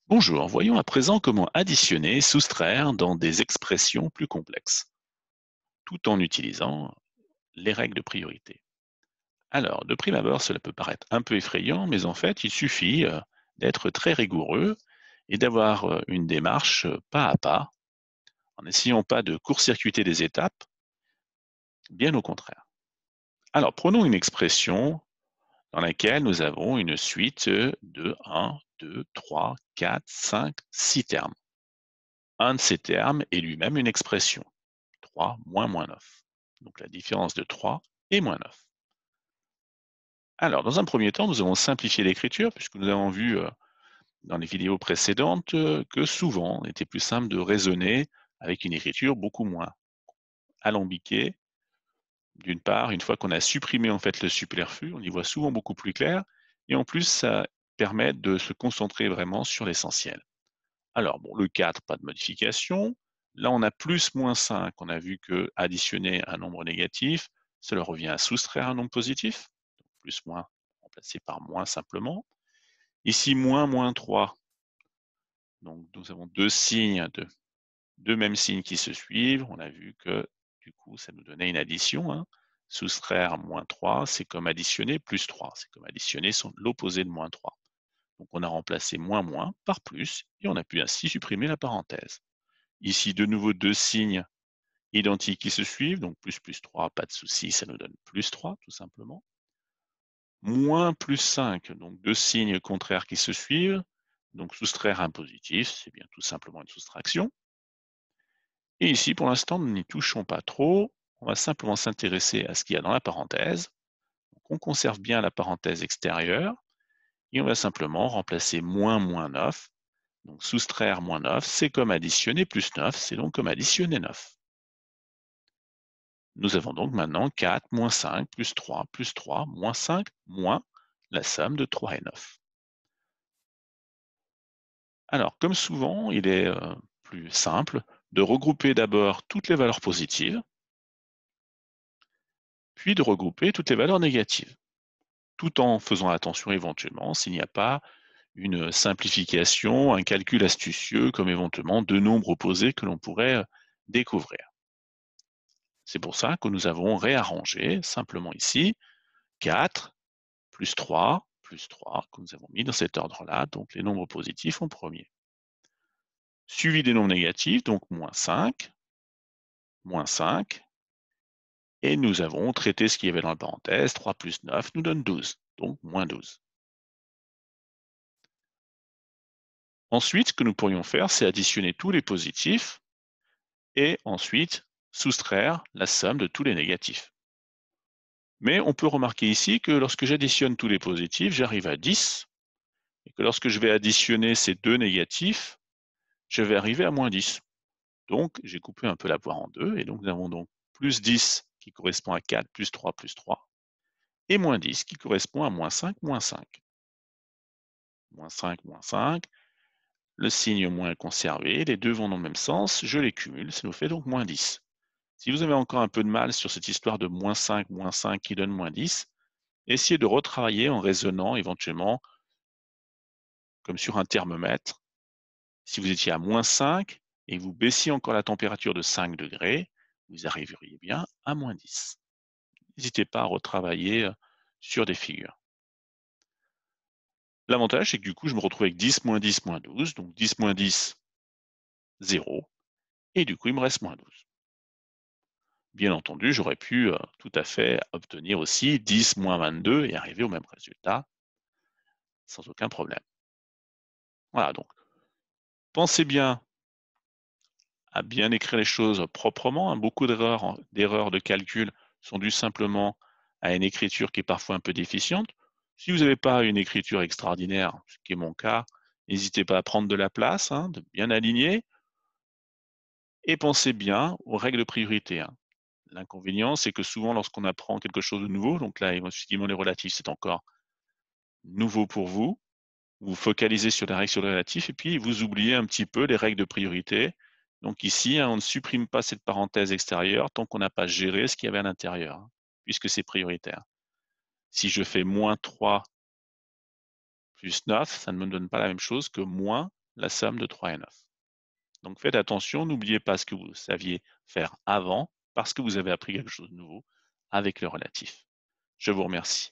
Bonjour, voyons à présent comment additionner et soustraire dans des expressions plus complexes, tout en utilisant les règles de priorité. Alors, de prime abord, cela peut paraître un peu effrayant, mais en fait, il suffit d'être très rigoureux et d'avoir une démarche pas à pas, en n'essayant pas de court-circuiter des étapes, bien au contraire. Alors, prenons une expression dans laquelle nous avons une suite de 1, 2, 3, 4, 5, 6 termes. Un de ces termes est lui-même une expression. 3 moins moins 9. Donc la différence de 3 et moins 9. Alors, dans un premier temps, nous avons simplifié l'écriture, puisque nous avons vu dans les vidéos précédentes que souvent, il était plus simple de raisonner avec une écriture beaucoup moins alambiquée. D'une part, une fois qu'on a supprimé en fait le superflu, on y voit souvent beaucoup plus clair, et en plus, ça permet de se concentrer vraiment sur l'essentiel. Alors, bon, le 4, pas de modification. Là, on a plus moins 5. On a vu que additionner un nombre négatif, cela revient à soustraire un nombre positif. Donc, plus moins remplacé par moins simplement. Ici, moins moins 3. Donc, nous avons deux signes, deux mêmes signes qui se suivent. On a vu que, du coup, ça nous donnait une addition. Hein. Soustraire moins 3, c'est comme additionner plus 3. C'est comme additionner l'opposé de moins 3. Donc, on a remplacé moins moins par plus, et on a pu ainsi supprimer la parenthèse. Ici, de nouveau, deux signes identiques qui se suivent, donc plus plus 3, pas de souci, ça nous donne plus 3, tout simplement. Moins plus 5, donc deux signes contraires qui se suivent, donc soustraire un positif, c'est bien tout simplement une soustraction. Et ici, pour l'instant, nous n'y touchons pas trop, on va simplement s'intéresser à ce qu'il y a dans la parenthèse. Donc, on conserve bien la parenthèse extérieure, et on va simplement remplacer moins moins 9. Donc soustraire moins 9, c'est comme additionner plus 9, c'est donc comme additionner 9. Nous avons donc maintenant 4 moins 5 plus 3 moins 5 moins la somme de 3 et 9. Alors, comme souvent, il est plus simple de regrouper d'abord toutes les valeurs positives, puis de regrouper toutes les valeurs négatives, tout en faisant attention éventuellement s'il n'y a pas une simplification, un calcul astucieux, comme éventuellement deux nombres opposés que l'on pourrait découvrir. C'est pour ça que nous avons réarrangé simplement ici 4 plus 3, que nous avons mis dans cet ordre-là, donc les nombres positifs en premier. Suivi des nombres négatifs, donc moins 5, et nous avons traité ce qu'il y avait dans la parenthèse, 3 plus 9 nous donne 12, donc moins 12. Ensuite, ce que nous pourrions faire, c'est additionner tous les positifs, et ensuite soustraire la somme de tous les négatifs. Mais on peut remarquer ici que lorsque j'additionne tous les positifs, j'arrive à 10, et que lorsque je vais additionner ces deux négatifs, je vais arriver à moins 10. Donc, j'ai coupé un peu la poire en deux, et donc nous avons donc plus 10 qui correspond à 4, plus 3, et moins 10 qui correspond à moins 5, moins 5. Moins 5, le signe moins est conservé, les deux vont dans le même sens, je les cumule, ça nous fait donc moins 10. Si vous avez encore un peu de mal sur cette histoire de moins 5 qui donne moins 10, essayez de retravailler en raisonnant éventuellement comme sur un thermomètre. Si vous étiez à moins 5 et vous baissiez encore la température de 5 degrés, vous arriveriez bien à moins 10. N'hésitez pas à retravailler sur des figures. L'avantage, c'est que du coup, je me retrouve avec 10 moins 10 moins 12, donc 10 moins 10, 0, et du coup, il me reste moins 12. Bien entendu, j'aurais pu tout à fait obtenir aussi 10 moins 22 et arriver au même résultat sans aucun problème. Voilà, donc pensez bien à bien écrire les choses proprement. Hein. Beaucoup d'erreurs de calcul sont dues simplement à une écriture qui est parfois un peu déficiente. Si vous n'avez pas une écriture extraordinaire, ce qui est mon cas, n'hésitez pas à prendre de la place, hein, de bien aligner, et pensez bien aux règles de priorité. Hein. L'inconvénient, c'est que souvent, lorsqu'on apprend quelque chose de nouveau, donc là, effectivement, les relatifs, c'est encore nouveau pour vous, vous focalisez sur les règles sur les relatifs, et puis vous oubliez un petit peu les règles de priorité. Donc ici, hein, on ne supprime pas cette parenthèse extérieure tant qu'on n'a pas géré ce qu'il y avait à l'intérieur, hein, puisque c'est prioritaire. Si je fais moins 3 plus 9, ça ne me donne pas la même chose que moins la somme de 3 et 9. Donc faites attention, n'oubliez pas ce que vous saviez faire avant, parce que vous avez appris quelque chose de nouveau avec le relatif. Je vous remercie.